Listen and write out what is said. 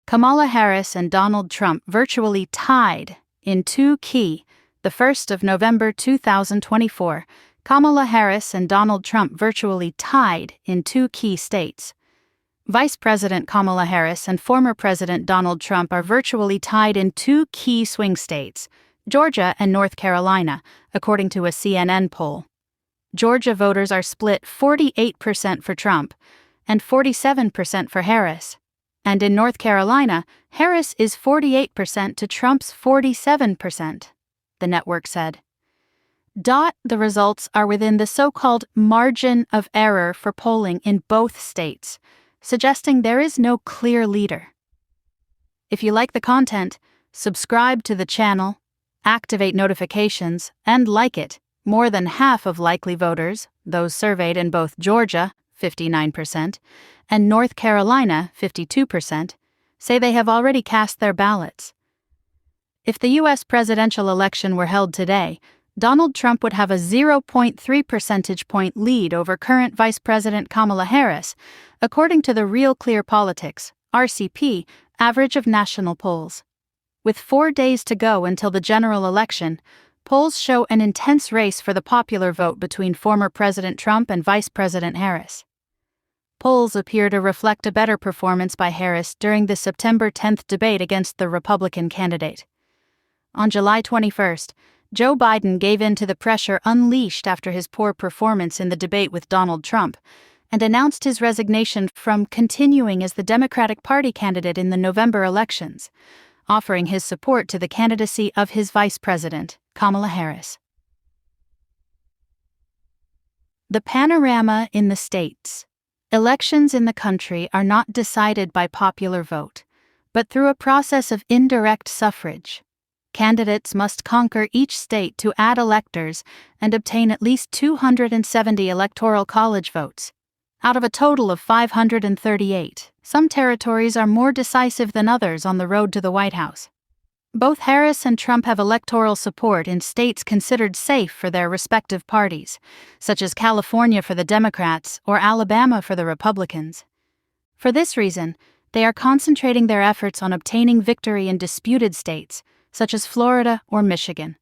Kamala Harris and Donald Trump virtually tied in two key, the 1st of November 2024, Kamala Harris and Donald Trump virtually tied in two key states. Vice President Kamala Harris and former President Donald Trump are virtually tied in two key swing states, Georgia and North Carolina, according to a CNN poll. Georgia voters are split 48% for Trump and 47% for Harris. And in North Carolina, Harris is 48% to Trump's 47%, the network said. The results are within the so-called margin of error for polling in both states, suggesting there is no clear leader. If you like the content, subscribe to the channel, activate notifications, and like it. More than half of likely voters, those surveyed in both Georgia, 59%, and North Carolina, 52%, say they have already cast their ballots. If the U.S. presidential election were held today, Donald Trump would have a 0.3 percentage point lead over current Vice President Kamala Harris, according to the Real Clear Politics, RCP, average of national polls. With 4 days to go until the general election, polls show an intense race for the popular vote between former President Trump and Vice President Harris. Polls appear to reflect a better performance by Harris during the September 10th debate against the Republican candidate. On July 21st, Joe Biden gave in to the pressure unleashed after his poor performance in the debate with Donald Trump and announced his resignation from continuing as the Democratic Party candidate in the November elections, offering his support to the candidacy of his vice president, Kamala Harris. The panorama in the states. Elections in the country are not decided by popular vote, but through a process of indirect suffrage. Candidates must conquer each state to add electors and obtain at least 270 electoral college votes. Out of a total of 538, some territories are more decisive than others on the road to the White House. Both Harris and Trump have electoral support in states considered safe for their respective parties, such as California for the Democrats or Alabama for the Republicans. For this reason, they are concentrating their efforts on obtaining victory in disputed states, such as Florida or Michigan.